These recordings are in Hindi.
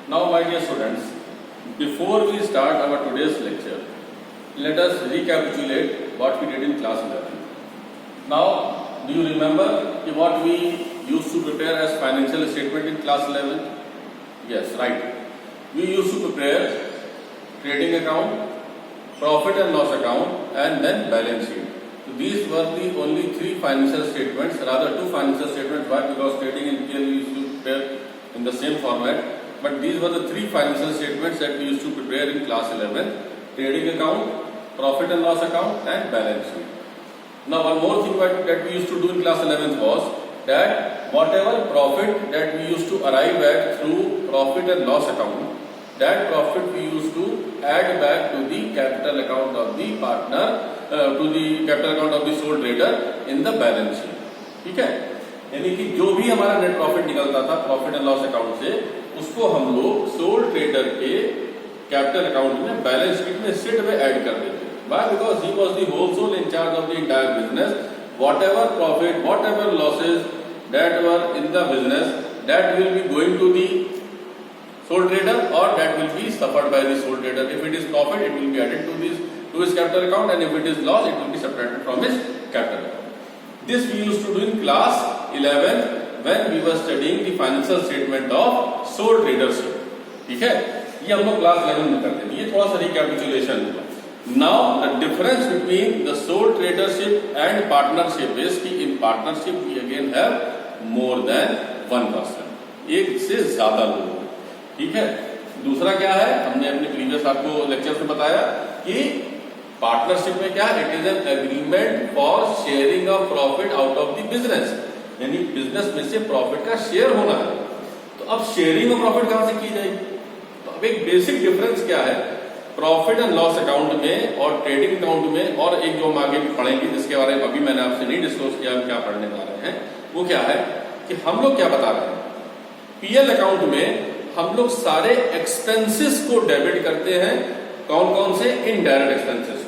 Now, my dear students, before we start our today's lecture, let us recapitulate what we did in class 11. Now, do you remember what we used to prepare as financial statement in class 11? Yes, right. We used to prepare trading account, profit and loss account, and then balance sheet. So these were the only three financial statements, rather two financial statements. Why? Because trading and PL we used to prepare in the same format. But these were the three financial statements that we used to prepare in class 11: trading account, profit and loss account, and balance sheet. Now, one more thing that we used to do in class 11 was that whatever profit that we used to arrive at through profit and loss account, that profit we used to add back to the capital account of the partner, to the capital account of the sole trader in the balance sheet. ठीक है, यानी कि जो भी हमारा नेट प्रॉफिट निकलता था प्रॉफिट एंड लॉस अकाउंट से, उसको हम लोग सोल ट्रेडर के कैपिटल अकाउंट में बैलेंस शीट में सिट में ऐड कर देते. Why? Because he was the whole soul in charge of the entire business. Whatever profit, whatever losses that were in the business, that will be going to the sole trader or that will be suffered by the sole trader. If it is profit, it will be added to his capital account, and if it is loss, it will be subtracted from his capital account. This we used to do in class 11 when we were studying the financial statement of sole tradership. ठीक है, ये हम लोग क्लास 11 में करते हैं. ये थोड़ा सा रिकैपिचुलेशन हुआ. Now the difference between the sole tradership and partnership is कि in partnership we again have more than one person, एक से ज्यादा लोग. ठीक है, दूसरा क्या है, हमने अपने प्रीवियस आपको लेक्चर में बताया कि पार्टनरशिप में क्या है, it is an agreement for sharing of profit out of the business, यानी बिजनेस में से प्रॉफिट का शेयर होना है. तो अब शेयरिंग ऑफ प्रॉफिट कहां से की जाएगी? तो अब एक बेसिक डिफरेंस क्या है प्रॉफिट एंड लॉस अकाउंट में और ट्रेडिंग अकाउंट में, और एक जो हम आगे पढ़ेंगे जिसके बारे में अभी मैंने आपसे नहीं डिस्कस किया, हम क्या पढ़ने जा रहे हैं, वो क्या है कि हम लोग क्या बता रहे हैं, पीएल अकाउंट में हम लोग सारे एक्सपेंसेस को डेबिट करते हैं. कौन कौन से? इनडायरेक्ट एक्सपेंसेस,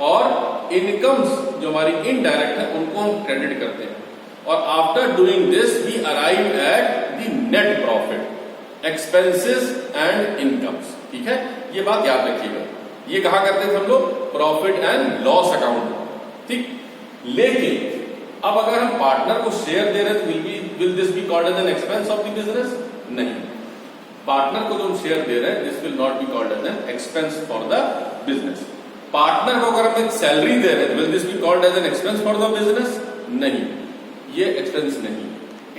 और इनकम्स जो हमारी इनडायरेक्ट है उनको हम क्रेडिट करते हैं. और after doing this we arrive at the net profit, expenses and incomes. ठीक है, ये बात याद रखिएगा. ये कहा करते थे हम लोग प्रॉफिट एंड लॉस अकाउंट. ठीक, लेकिन अब अगर हम पार्टनर को शेयर दे रहे हैं तो will this be called as an expense of the business? नहीं, पार्टनर को जो हम शेयर दे रहे हैं this will not be called as an expense for the business. Partner को अगर हम एक सैलरी दे रहे हैं will this be called as an expense for the business? नहीं, ये एक्सपेंस नहीं.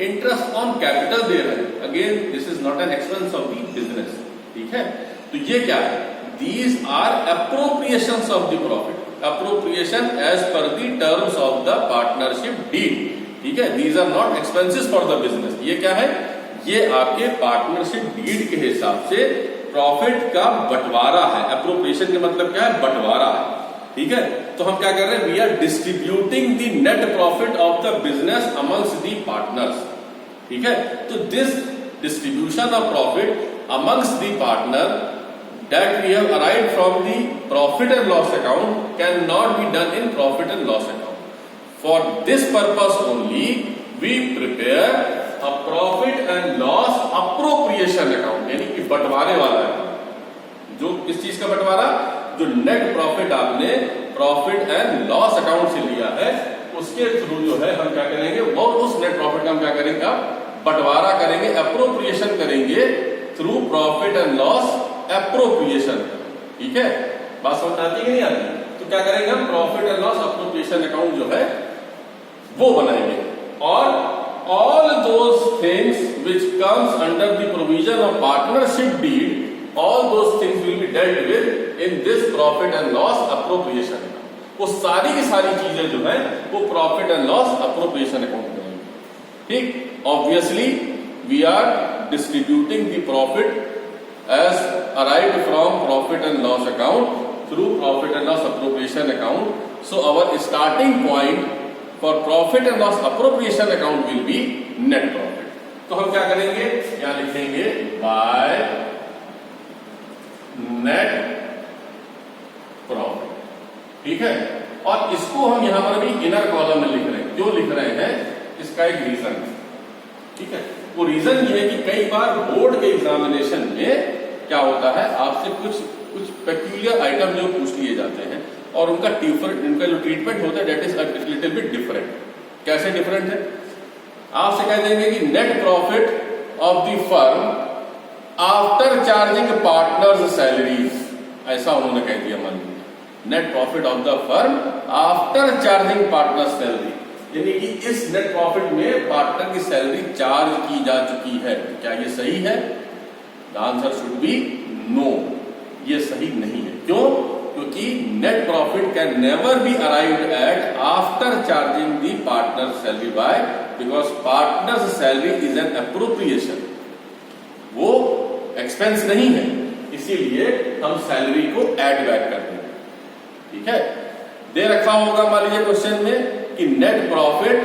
इंटरेस्ट ऑन कैपिटल दे रहे हैं, again this is not an expense of the business. ठीक है, तो ये क्या है? These are appropriations of the profit, appropriation as per the terms of the partnership deed. ठीक है, these are not expenses for the business. ये क्या है? ये आपके पार्टनरशिप डीड के हिसाब से प्रॉफिट का बंटवारा है. अप्रोप्रिएशन का मतलब क्या है? बंटवारा है. ठीक है, तो हम क्या कर रहे हैं? We are distributing the net profit of the business amongst the partners. ठीक है, तो this distribution of profit amongst the partner that we have arrived from the profit and loss account cannot be done in profit and loss account. For this purpose only we prepare a profit and loss appropriation account, यानी कि बंटवारे वाला है. जो किस चीज का बंटवारा? जो नेट प्रॉफिट आपने प्रॉफिट एंड लॉस अकाउंट से लिया है उसके थ्रू जो है हम क्या करेंगे, वो उस नेट प्रॉफिट का हम क्या करेंगे, बंटवारा करेंगे, अप्रोप्रिएशन करेंगे through profit and loss appropriation. ठीक है, बात समझ आती है कि नहीं आती? तो क्या करेंगे हम? Profit and loss appropriation account जो है वो बनाएंगे. और all those things which comes under the provision of partnership deed, all those things will be dealt with in this profit and loss appropriation. वो सारी की सारी चीजें जो है वो profit and loss appropriation account में. ठीक, obviously we are distributing the profit as arrived from profit and loss account through profit and loss appropriation account. So our starting point for profit and loss appropriation account will be net profit. तो हम क्या करेंगे? यहाँ लिखेंगे by net profit. ठीक है, और इसको हम यहां पर भी इनर कॉलम में लिख रहे हैं. क्यों लिख रहे हैं? इसका एक रीजन है. ठीक है, वो रीजन ये है कि कई बार बोर्ड के एग्जाम एग्जामिनेशन में क्या होता है, आपसे कुछ पेक्यूलियर आइटम जो पूछ लिए जाते हैं और उनका जो ट्रीटमेंट होता है that is little bit different. कैसे डिफरेंट है? आपसे कह देंगे कि net profit of the firm after charging partners salaries, ऐसा उन्होंने कह दिया। मान लीजिए net profit of the firm after charging partner salary, यानी कि इस नेट प्रॉफिट में पार्टनर की सैलरी चार्ज की जा चुकी है। क्या ये सही है? The answer should be no, ये सही नहीं है। क्यों? क्योंकि net profit can never be arrived at after charging the partner salary by, because partner salary is an appropriation, वो एक्सपेंस नहीं है, इसीलिए हम सैलरी को ऐड बैक करते हैं। ठीक है, दे रखा होगा मान लीजिए क्वेश्चन में कि net profit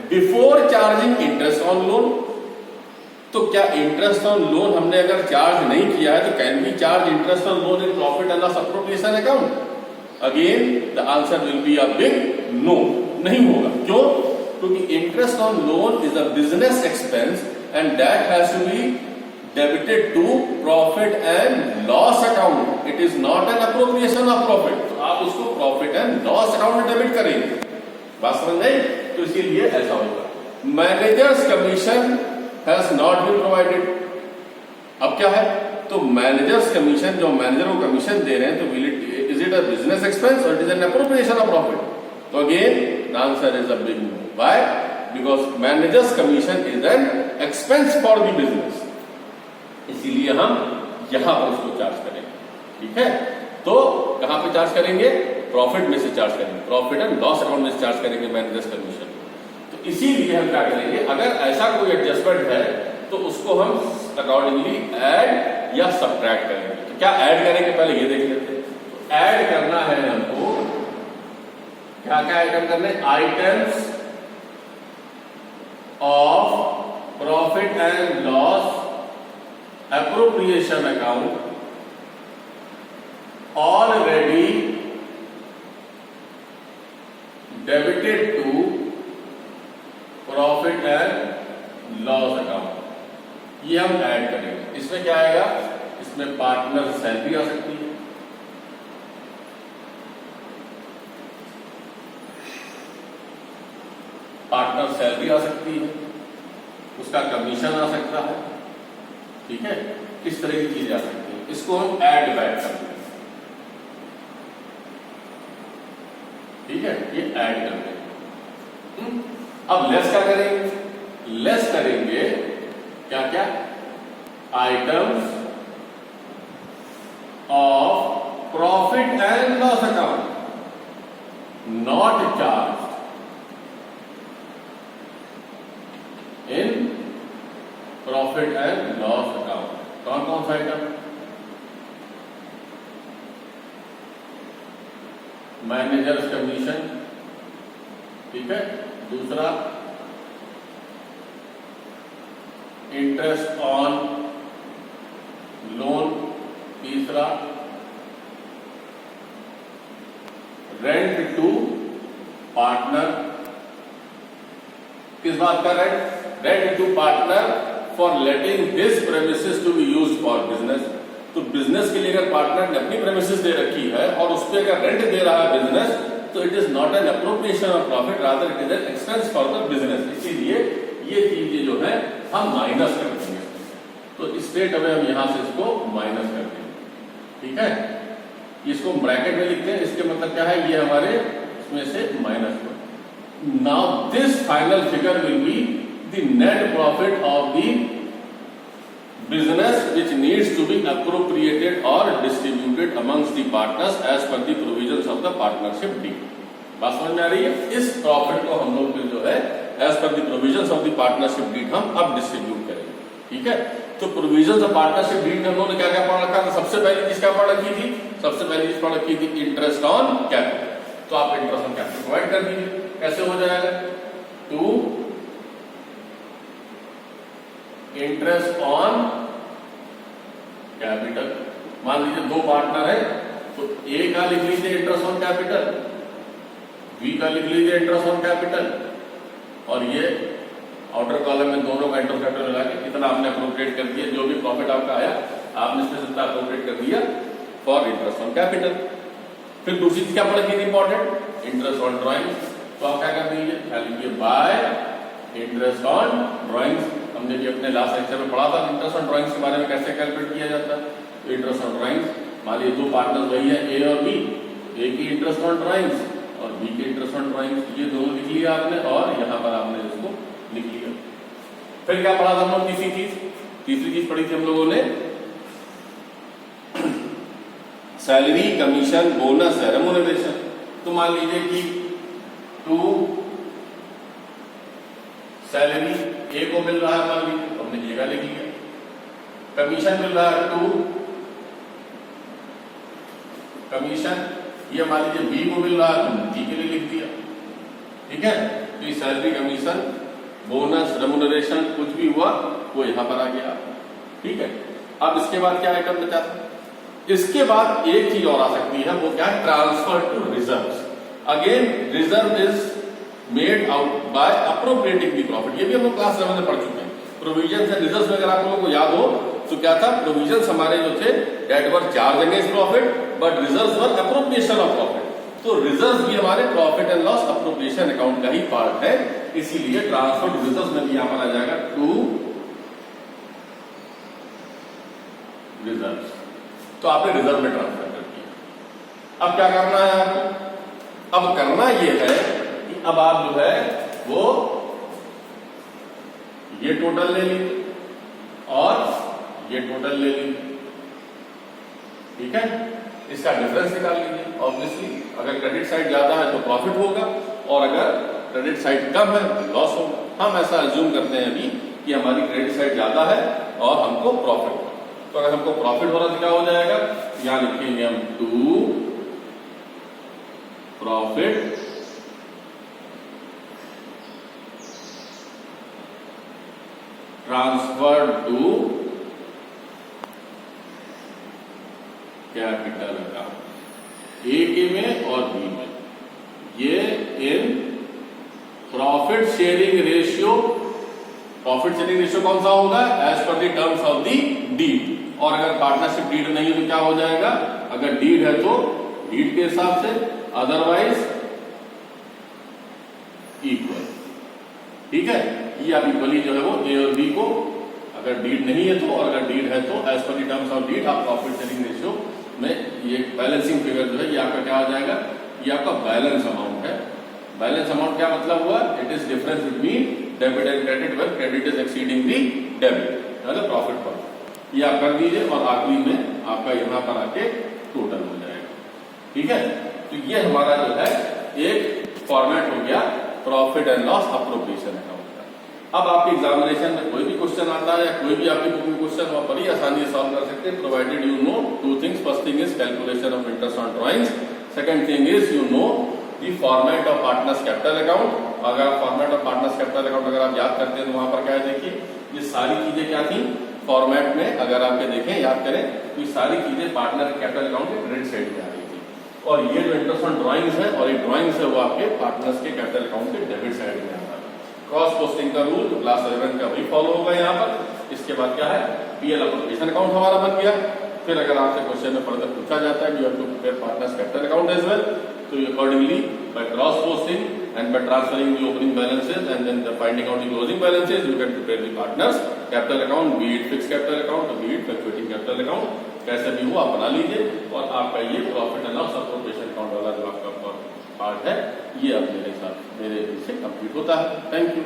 before charging interest on loan, तो क्या इंटरेस्ट ऑन लोन हमने अगर चार्ज नहीं किया है तो can we charge interest on loan in profit and loss appropriation account? Again the answer will be a big no, नहीं होगा। क्यों? क्योंकि interest on loan is a business expense and that has to be debited to profit and loss account, it is not an appropriation of profit. तो आप उसको प्रॉफिट एंड लॉस अकाउंट में डेबिट करेंगे, बात समझ गई? तो इसीलिए ऐसा होगा। Managers commission has not been provided, अब क्या है? तो मैनेजर्स कमीशन, जो मैनेजर को कमीशन दे रहे हैं, तो is it a business expense और it is an appropriation of profit? तो again the answer is a big no. Why? Because managers commission is an expense for the business, इसीलिए हम यहां पर उसको चार्ज करेंगे। ठीक है, तो कहां पे चार्ज करेंगे? प्रॉफिट में से चार्ज करेंगे, प्रॉफिट एंड लॉस अकाउंट में से चार्ज करेंगे मैनेजर्स कमीशन। तो इसीलिए हम क्या करेंगे, अगर ऐसा कोई एडजस्टमेंट है तो उसको हम अकॉर्डिंगली ऐड या सब्ट्रैक्ट करेंगे। तो क्या ऐड करेंगे पहले ये देख लेते हैं। तो ऐड करना है हमको, क्या क्या आइटम करने? Items of profit and loss appropriation account already debited to profit and loss account, ये हम ऐड करेंगे। इसमें क्या आएगा? इसमें पार्टनर सैलरी आ सकती है, पार्टनर सैलरी आ सकती है, उसका कमीशन आ सकता है। ठीक है, इस तरह की चीजें आ सकती है, इसको हम ऐड बैक करते हैं। ठीक है, ये ऐड करते हैं। अब लेस क्या करेंगे? लेस करेंगे क्या क्या? Items of profit and loss account not charge in profit and loss account. कौन कौन सा आइटम? मैनेजर्स कमीशन, ठीक है, दूसरा इंटरेस्ट ऑन लोन, तीसरा रेंट टू पार्टनर। किस बात का rent? Rent to partner for letting his premises to be used for business. तो बिजनेस के लिए अगर पार्टनर ने अपनी प्रेमिसेस दे रखी है और उस पर अगर रेंट दे रहा है बिजनेस, तो it is not an appropriation of profit, rather it is an expense for the business. इसीलिए ये चीजें जो है हम माइनस कर देंगे। तो स्ट्रेट अवे हम यहां से इसको माइनस कर देंगे। ठीक है, इसको ब्रैकेट में लिखते हैं, इसके मतलब क्या है? ये हमारे इसमें से माइनस हो। Now this final figure will be the net profit of the business which needs to be appropriated or distributed amongst the partners as per the provisions of the partnership deed। बात समझ में आ रही है? इस प्रॉफिट को हम लोग जो है as per the provisions of the partnership deed हम अब डिस्ट्रीब्यूट करेंगे। ठीक है, तो प्रोविजंस ऑफ पार्टनरशिप डीड हम लोगों ने क्या क्या पढ़ रखा था? सबसे पहली चीज क्या पढ़ रखी थी? सबसे पहली चीज पढ़ रखी थी इंटरेस्ट ऑन कैपिटल। तो आप इंटरेस्ट ऑन कैपिटल प्रोवाइड कर दीजिए। कैसे हो जाएगा? Two interest on capital. मान लीजिए दो पार्टनर है, तो ए का लिख लीजिए इंटरेस्ट ऑन कैपिटल, बी का लिख लीजिए इंटरेस्ट ऑन कैपिटल, और ये आउटर कॉलम में दोनों का इंटरसेप्ट मिला के कितना आपने अप्रोप्रिएट कर दिया, जो भी प्रॉफिट आपका आया आपने इसमें से अप्रोप्रिएट कर दिया फॉर इंटरेस्ट ऑन कैपिटल। फिर दूसरी चीज क्या पड़ेगी इंपॉर्टेंट, इंटरेस्ट ऑन ड्राइंग्स। तो आप क्या कर दीजिए, क्या लिखिए बाय इंटरेस्ट ऑन ड्राइंग्स। हमने भी अपने लास्ट लेक्चर में पढ़ा था इंटरेस्ट ऑन ड्राइंग्स के बारे में कैसे कैलकुलेट किया जाता है। तो इंटरेस्ट ऑन ड्राइंग्स, मान लीजिए दो पार्टनर्स वही है ए और बी, ए की इंटरेस्ट ऑन ड्राइंग्स और बी की इंटरेस्ट ऑन ड्राइंग्स, ये दोनों लिख लिया आपने और यहाँ पर आपने इसको लिख लिया। फिर क्या पढ़ा था हम लोग, तीसरी चीज पढ़ी थी हम लोगों ने सैलरी, कमीशन, बोनस, रेम्युनरेशन। तो मान लीजिए कि टू सैलरी ए को मिल रहा है, मान लीजिए हमने ए का लिख लिया, कमीशन मिल रहा है टू कमीशन, ये मान लीजिए बी को मिल रहा है तो बी के लिए लिख दिया, ठीक है। तो ये सैलरी, कमीशन, बोनस, रेम्युनरेशन कुछ भी हुआ वो यहां पर आ गया, ठीक है। अब इसके बाद क्या आइटम बचा, इसके बाद एक चीज और आ सकती है, वो क्या है, transfer to reserves. Again reserve is made out by appropriating the profit. ये भी हम लोग क्लास 11 में पढ़ चुके हैं। प्रोविजन एंड रिजर्व्स में अगर आप लोगों को याद हो तो क्या था, प्रोविजन हमारे जो थे that were charge against profit but reserves were appropriation of profit. तो रिजर्व्स भी हमारे profit and loss appropriation account का ही पार्ट है, इसीलिए ट्रांसफर टू रिजर्व्स में भी यहां पर आ जाएगा टू रिजर्व्स। तो आपने रिजर्व में ट्रांसफर कर दिया। अब क्या करना है आपको, अब करना यह है कि अब आप जो है वो ये टोटल ले लीजिए और ये टोटल ले लीजिए, ठीक है। इसका डिफरेंस निकाल लीजिए। ऑब्वियसली अगर क्रेडिट साइड ज्यादा है तो प्रॉफिट होगा और अगर क्रेडिट साइड कम है तो लॉस होगा। हम ऐसा अज्यूम करते हैं अभी कि हमारी क्रेडिट साइड ज्यादा है और हमको प्रॉफिट होगा। तो अगर हमको प्रॉफिट हो रहा तो क्या हो जाएगा, यहां लिखेंगे हम to profit transfer to capital account, A के में और बी में। ये इन profit sharing ratio, profit sharing ratio कौन सा होगा, as per the terms of the deed. और अगर पार्टनरशिप डीड नहीं है तो क्या हो जाएगा, अगर डीड है तो डीड के हिसाब से, अदरवाइज इक्वल, ठीक है। ये आप इक्वली जो है वो ए और बी को, अगर डीड नहीं है तो, और अगर डीड है तो as per the terms of deed आप प्रॉफिट शेयरिंग रेशियो में ये बैलेंसिंग फिगर जो है ये आपका क्या आ जाएगा, ये आपका बैलेंस अमाउंट है। बैलेंस अमाउंट क्या मतलब हुआ, it is difference between debit and credit where credit is exceeding the debit, मतलब प्रॉफिट पर। ये आप कर दीजिए और आखिरी में आपका यहाँ पर आके टोटल हो जाएगा, ठीक है। तो ये हमारा जो है एक फॉर्मेट हो गया profit and loss appropriation account का। अब आपके एग्जामिनेशन में कोई भी क्वेश्चन आता है या कोई भी आपकी बुक में क्वेश्चन हो, बड़ी आसानी से सॉल्व कर सकते हैं, provided you know two things. First thing is calculation of interest on drawings, second thing is you know the format of partners capital account. अगर format of partners capital account अगर आप याद करते हैं तो वहां पर क्या है, देखिए ये सारी चीजें क्या थी फॉर्मेट में, अगर आपके देखें याद करें तो ये सारी चीजें पार्टनर कैपिटल अकाउंट के क्रेडिट साइड में आ रही थी, और ये जो इंटरेस्ट ऑन ड्राइंग्स है और ये ड्राइंग्स है वो आपके पार्टनर्स के कैपिटल अकाउंट के डेबिट साइड में आ रहा है। क्रॉस पोस्टिंग का रूल तो क्लास 11 का वही फॉलो होगा यहाँ पर। इसके बाद क्या है, पीएल अप्रोप्रिएशन अकाउंट हमारा बन गया। फिर अगर आपसे क्वेश्चन में फर्दर पूछा जाता है कि you have to prepare partners capital account as well, तो accordingly by cross posting and by transferring the opening balances and then the finding out the closing balances, you can prepare the partners capital account, be it fixed capital account or be it fluctuating capital account, कैसे भी हो आप बना लीजिए। और आपका ये profit and loss appropriation account वाला जो आपका पार्ट है ये अब मेरे साथ मेरे से कंप्लीट होता है। Thank you.